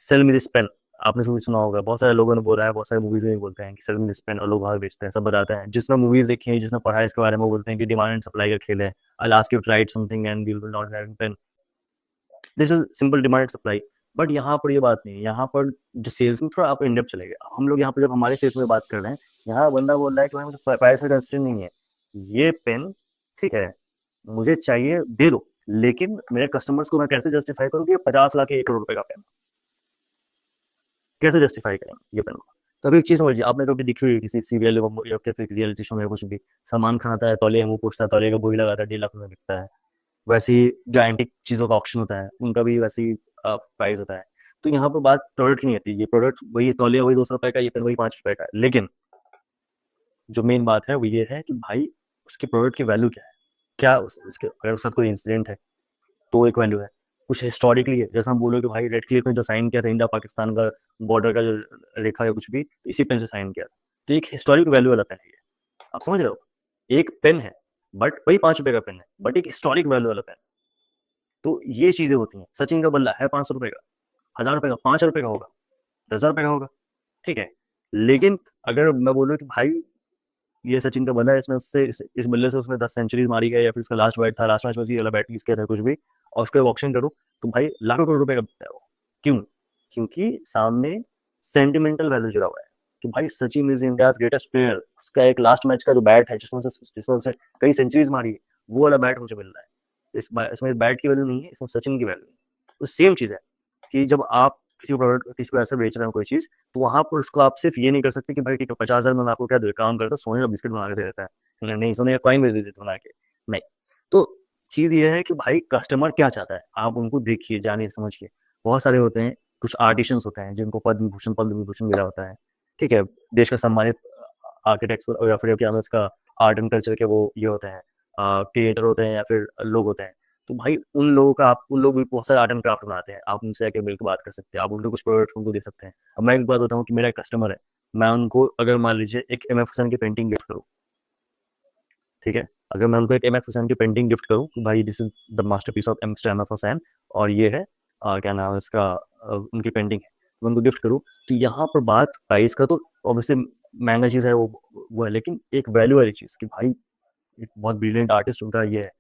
Cell me this pen, आपने सुना होगा, बहुत सारे लोगों ने बोला है, बहुत सारे मूवीज में भी बोलते हैं कि सेल मी दिस पेन, और लोग बाहर बेचते हैं, सब बताते हैं। जिसने मूवीज देखी है, जिसने पढ़ा है इसके बारे में, वो बोलते हैं कि डिमांड एंड सप्लाई का खेल है। I ask you to write something and we will not have pen, this is simple demand and supply. But यहाँ पर ये बात नहीं है, यहाँ पर जो सेल्स में थोड़ा आप इन डेप्थ चले गए। हम लोग यहाँ पर जब हमारे सेल्स में बात कर रहे हैं, यहाँ बंदा बोल रहा है कि भाई मुझे प्राइस का कंसर्न नहीं है, ये पेन ठीक है मुझे चाहिए, दे दो, लेकिन मेरे कस्टमर्स को मैं कैसे जस्टिफाई करूँ कि ये 50 लाख या 1 करोड़ रुपए का पेन, कैसे जस्टिफाई करेंगे ये पेन को? तो अभी एक चीज समझिए, आपने कभी देखी हुई किसी सीरियल या किसी रियलिटी शो में कुछ भी, सलमान खान आता है, तौलिया मुंह पूछता है, तौलिया का बोई लगाता है, 1.5 लाख में बिकता है। वैसे ही जो एंटिक चीजों का ऑक्शन होता है, उनका भी वैसे ही प्राइस होता है। तो यहाँ पर बात प्रोडक्ट की नहीं आती, ये प्रोडक्ट वही तौलिया वही 200 रुपए का, ये पेन वही 5 रुपए का है, लेकिन जो मेन बात है वो ये है कि भाई उसके प्रोडक्ट की वैल्यू क्या है, क्या उसके अगर उसका कोई इंसिडेंट है तो एक वैल्यू है, कुछ हिस्टोरिकली है, जैसे हम बोलो कि भाई रेड क्लिफ में जो साइन किया था इंडिया पाकिस्तान का बॉर्डर का जो रेखा है कुछ भी, इसी पेन से साइन किया था, तो एक हिस्टोरिक वैल्यू वाला पेन है ये। आप समझ रहे हो, एक पेन है बट वही 5 रुपए का पेन है, बट एक हिस्टोरिक वैल्यू वाला पेन। तो ये चीजें होती हैं। सचिन का बल्ला है 500 रुपए का, 1000 रुपए का, 5000 रुपए का होगा, 10,000 रुपए का होगा, ठीक है। लेकिन अगर मैं बोलूँ कि भाई ये सचिन का बल्ला है, इसमें उससे इस बल्ले से उसने 10 सेंचुरीज मारी गई, या फिर इसका लास्ट बैट था, लास्ट मैच में ये वाला बैट यूज किया था कुछ भी, और उसको ऑप्शन करूँ तो भाई लाखों करोड़ रुपए का बिकता है वो। क्यों? क्योंकि सामने सेंटिमेंटल वैल्यू जुड़ा हुआ है कि भाई Sachin is India greatest player, उसका एक लास्ट मैच का जो बैट है जिसमें उसने कई सेंचुरीज मारी है, वो वाला बैट मुझे मिल रहा है। इसमें बैट की वैल्यू नहीं है, इसमें सचिन की वैल्यू है। तो सेम चीज है कि जब आप किसी प्रोडक्ट किसी को ऐसे बेच रहे हो कोई चीज, तो वहां पर उसको आप सिर्फ ये नहीं कर सकते कि भाई ठीक है 50,000 में मैं आपको क्या दे काम करता, सोने का बिस्किट बना के दे देता है, नहीं सोने का कॉइन भी दे देता बना के, नहीं। तो चीज ये है कि भाई कस्टमर क्या चाहता है, आप उनको देखिए, जानिए, समझिए। बहुत सारे होते हैं, कुछ आर्टिशियंस होते हैं जिनको पद्म विभूषण मिला होता है, ठीक है, देश का सम्मानित आर्किटेक्ट्स या फिर क्या नाम है इसका, आर्ट एंड कल्चर के वो ये होते हैं, क्रिएटर होते हैं या फिर लोग होते हैं। तो भाई उन लोग भी बहुत सारे आर्ट एंड क्राफ्ट बनाते हैं, आप उनसे आके मिलकर बात कर सकते हैं, आप उनको कुछ प्रोडक्ट उनको दे सकते हैं। अब मैं एक बात बताऊँ कि मेरा एक कस्टमर है, मैं उनको अगर मान लीजिए एक MF हुसैन की पेंटिंग गिफ्ट करूँ, ठीक है, अगर मैं उनको एक MF हुसैन की पेंटिंग गिफ्ट करूँ कि भाई this is the masterpiece of mister MF Hussain, और ये है क्या नाम है इसका, उनकी पेंटिंग है, तो मैं उनको गिफ्ट करूँ, तो यहाँ पर बात प्राइस का तो ऑब्वियसली महंगा चीज़ है वो है, लेकिन एक वैल्यू वाली चीज़ कि भाई एक बहुत ब्रिलियंट आर्टिस्ट उनका ये है,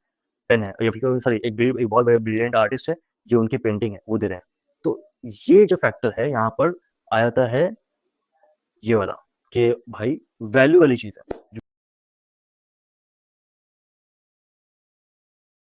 पेन है, या फिर सॉरी एक बहुत बड़ा ब्रिलियंट आर्टिस्ट है जो उनकी पेंटिंग है वो दे रहे हैं। तो ये जो फैक्टर है यहाँ पर आ जाता है, ये वाला कि भाई वैल्यू वाली चीज़ है।